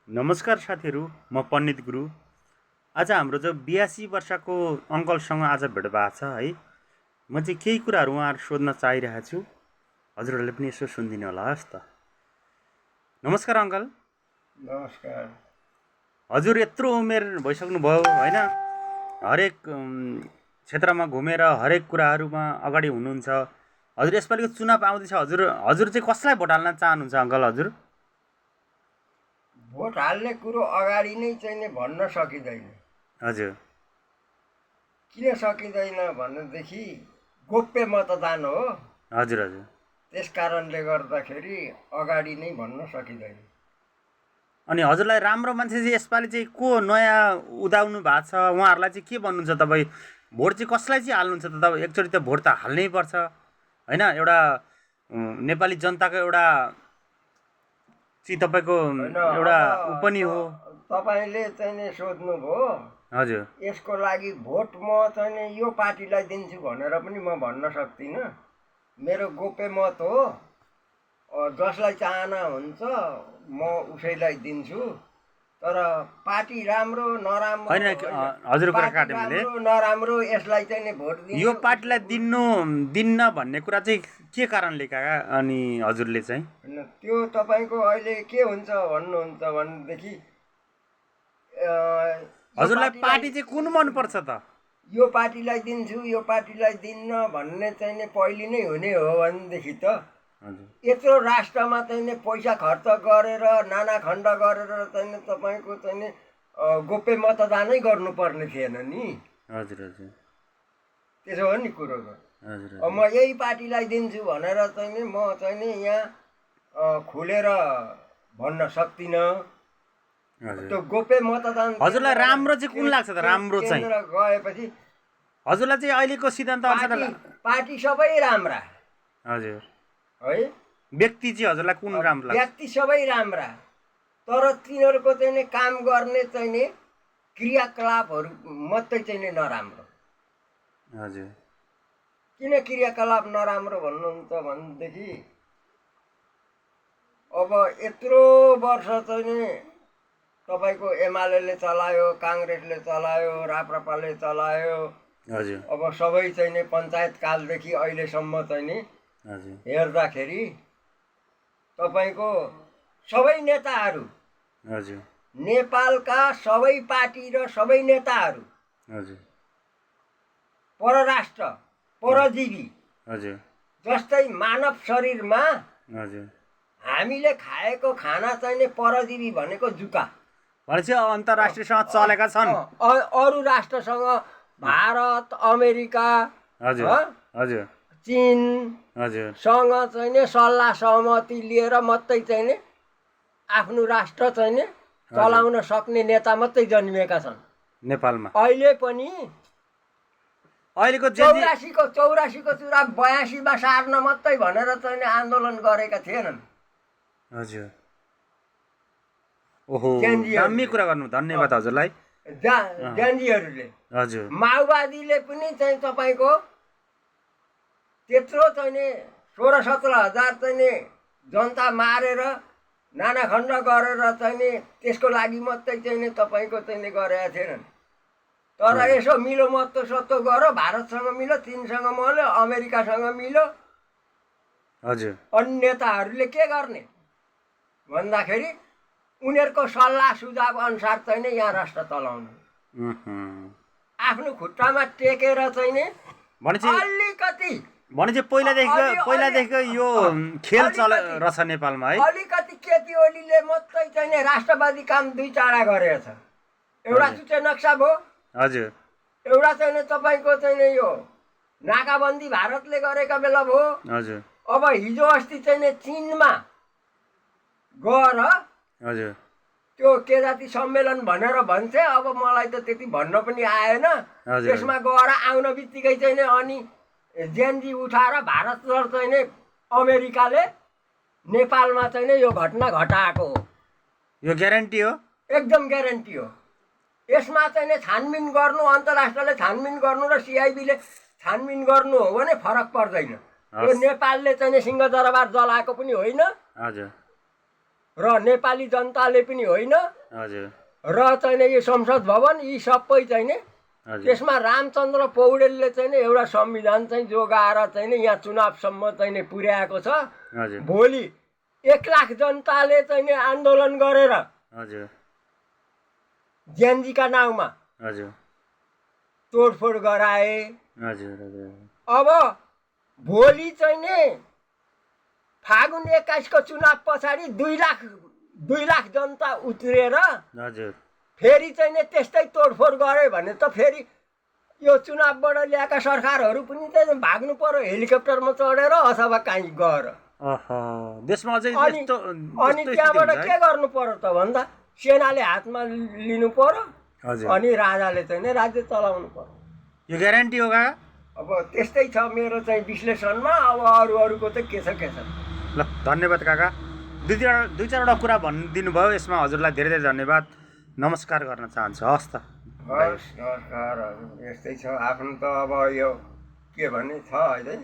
नमस्कार साथीहरू, म पण्डित गुरु। आज हाम्रो जो 82 वर्षको अङ्कलसँग आज भेट भएको छ है। म चाहिँ केही कुराहरू उहाँहरू सोध्न चाहिरहेको छु। हजुरहरूले पनि यसो सुनिदिनु होला हस् त। नमस्कार अङ्कल। नमस्कार। हजुर यत्रो उमेर भइसक्नुभयो होइन, हरेक क्षेत्रमा घुमेर हरेक कुराहरूमा अगाडि हुनुहुन्छ। हजुर यसपालिको चुनाव आउँदैछ, हजुर हजुर चाहिँ कसलाई भोट हाल्न चाहनुहुन्छ अङ्कल? हजुर भोट हाल्ने कुरो अगाडि नै चाहिँ नि भन्न सकिँदैन। हजुर किन सकिँदैन भनेदेखि गोप्य मतदान हो। हजुर हजुर त्यस कारणले गर्दाखेरि अगाडि नै भन्न सकिँदैन। अनि हजुरलाई राम्रो मान्छे चाहिँ यसपालि चाहिँ को नयाँ उदाउनु भएको छ? उहाँहरूलाई चाहिँ के भन्नुहुन्छ तपाईँ? भोट चाहिँ कसलाई चाहिँ हाल्नुहुन्छ त? तपाईँ एकचोटि त भोट त हाल्नै पर्छ होइन? एउटा नेपाली जनताको एउटा चाहिँ तपाईँको होइन, एउटा ऊ पनि हो। तपाईँले चाहिँ नि सोध्नुभयो। हजुर यसको लागि भोट म चाहिँ नि यो पार्टीलाई दिन्छु भनेर पनि म भन्न सक्दिनँ। मेरो गोप्य मत हो। जसलाई चाहना हुन्छ म उसैलाई दिन्छु। तर पार्टी राम्रो नराम्रो होइन हजुर कुरा पार्टी काटेँ मैले। राम्रो नराम्रो यसलाई चाहिँ नि भोट दिनु। यो पार्टीलाई दिन्न भन्ने कुरा चाहिँ के कारणले काका? अनि हजुरले चाहिँ होइन, त्यो तपाईँको अहिले के हुन्छ भन्नुहुन्छ भनेदेखि हजुरलाई पार्टी चाहिँ कुन मनपर्छ त? यो पार्टीलाई दिन्छु यो पार्टीलाई दिन्न भन्ने चाहिँ नि पहिले नै हुने हो भनेदेखि त हजुर यत्रो राष्ट्रमा चाहिँ नि पैसा खर्च गरेर नाना खण्ड गरेर चाहिँ नि तपाईँको चाहिँ नि गोप्य मतदानै गर्नुपर्ने थिएन नि। हजुर हजुर त्यसो हो नि कुरो त। हजुर म यही पार्टीलाई दिन्छु भनेर चाहिँ नि म चाहिँ नि यहाँ खुलेर भन्न सक्दिनँ। हजुर त्यो गोप्य मतदान हजुरलाई राम्रो चाहिँ कुन लाग्छ त? राम्रो चाहिँ केन्द्र गएपछि हजुरलाई चाहिँ अहिलेको सिद्धान्त अनुसार पार्टी सबै राम्रा हजुर है। व्यक्ति चाहिँ हजुरलाई कुन राम्रो लाग्छ? व्यक्ति सबै राम्रा, तर तिनीहरूको चाहिँ नि काम गर्ने चाहिँ नि क्रियाकलापहरू मात्रै चाहिँ नि नराम्रो। हजुर किन क्रियाकलाप नराम्रो भन्नुहुन्छ भनेदेखि अब यत्रो वर्ष चाहिँ नि तपाईँको एमाले चलायो, काङ्ग्रेसले चलायो, राप्रपाले चलायो। हजुर अब सबै चाहिँ नि पञ्चायत कालदेखि अहिलेसम्म चाहिँ नि हजुर हेर्दाखेरि तपाईँको सबै नेताहरू हजुर नेपालका सबै पार्टी र सबै नेताहरू हजुर परराष्ट्र परजीवी हजुर जस्तै मानव शरीरमा हजुर हामीले खाएको खाना चाहिँ नि परजीवी भनेको जुका। भनेपछि अन्तर्राष्ट्रियसँग चलेका छन्। अरू राष्ट्रसँग भारत अमेरिका हजुर हजुर चीन हजुर सँग चाहिँ नि सल्लाह सहमति लिएर मात्रै चाहिँ नि आफ्नो राष्ट्र चाहिँ नि चलाउन सक्ने नेता मात्रै जन्मिएका छन् नेपालमा। अहिले पनि अहिलेको 84को चुनाव 82मा सार्न मात्रै भनेर चाहिँ नि आन्दोलन गरेका थिएनन्। हजुर ओहो जेनजीहरूले। दामी कुरा गर्नु, धन्यवाद हजुरलाई। जेनजीहरूले हजुर माओवादीले पनि चाहिँ तपाईँको त्यत्रो चाहिँ नि 16-17 हजार चाहिँ नि जनता मारेर नाना खण्ड गरेर चाहिँ नि त्यसको लागि मात्रै चाहिँ नि तपाईँको चाहिँ नि गरेका थिएनन्। तर यसो मिलो मत्तो सत्तो गर, भारतसँग मिलो, चीनसँग मिल्यो, अमेरिकासँग मिल्यो। हजुर अन्य नेताहरूले के गर्ने भन्दाखेरि उनीहरूको सल्लाह सुझाव अनुसार चाहिँ नि यहाँ राष्ट्र चलाउने, आफ्नो खुट्टामा टेकेर चाहिँ नि अलिकति पहिलादेखिको यो खेल चलिरहेछ नेपालमा है। अलिकति केटीओलीले मात्रै चाहिँ नि राष्ट्रवादी काम 2-4 गरेको छ। एउटा चुटे नक्सा भयो, हजुर एउटा चाहिँ नि तपाईँको चाहिँ नि यो नाकाबन्दी भारतले गरेका बेला भयो। हजुर अब हिजो अस्ति चाहिँ नि चीनमा गएर हजुर त्यो के जाति सम्मेलन भनेर भन्छे, अब मलाई त त्यति भन्न पनि आएन। त्यसमा गएर आउन बित्तिकै चाहिँ नि अनि जेनजी उठाएर भारत र चाहिँ नि अमेरिकाले नेपालमा चाहिँ नि यो घटना घटाएको हो। यो ग्यारेन्टी हो, एकदम ग्यारेन्टी हो। यसमा चाहिँ नि छानबिन गर्नु, अन्तर्राष्ट्रले छानबिन गर्नु र सिआइबीले छानबिन गर्नु हो भने फरक पर्दैन। यो नेपालले चाहिँ नि सिंहदरबार जलाएको पनि होइन हजुर र नेपाली जनताले पनि होइन हजुर र चाहिँ नि यो संसद भवन यी सबै चाहिँ नि हजुर त्यसमा रामचन्द्र पौडेलले चाहिँ नि एउटा संविधान चाहिँ जोगाएर चाहिँ नि यहाँ चुनावसम्म चाहिँ नि पुर्याएको छ। हजुर भोलि 1 लाख जनताले चाहिँ नि आन्दोलन गरेर हजुर ज्यानजीका नाउँमा हजुर तोडफोड गराए। हजुर हजुर अब भोलि चाहिँ नि फागुन 21 को चुनाव पछाडि 2 लाख जनता उत्रिएर हजुर फेरि चाहिँ नि त्यस्तै तोडफोड गरे भने त फेरि यो चुनावबाट ल्याएका सरकारहरू पनि चाहिँ भाग्नु पर्यो हेलिकप्टरमा चढेर अथवा कहीँ गएर। देशमा अझै अनि त्यहाँबाट के गर्नु पर्यो त भन्दा सेनाले हातमा लिनु पर्यो हजुर अनि राजाले चाहिँ नि राज्य चलाउनु पर्यो। यो ग्यारेन्टी हो काका? अब त्यस्तै छ मेरो चाहिँ विश्लेषणमा। अब अरूको चाहिँ के छ ल धन्यवाद काका। दुई चारवटा कुरा भनिदिनु भयो यसमा हजुरलाई धेरै धेरै धन्यवाद। नमस्कार गर्न चाहन्छु। हस् त हस् नमस्कार। यस्तै छ आफ्नो त अब यो के भन्ने छ अहिले।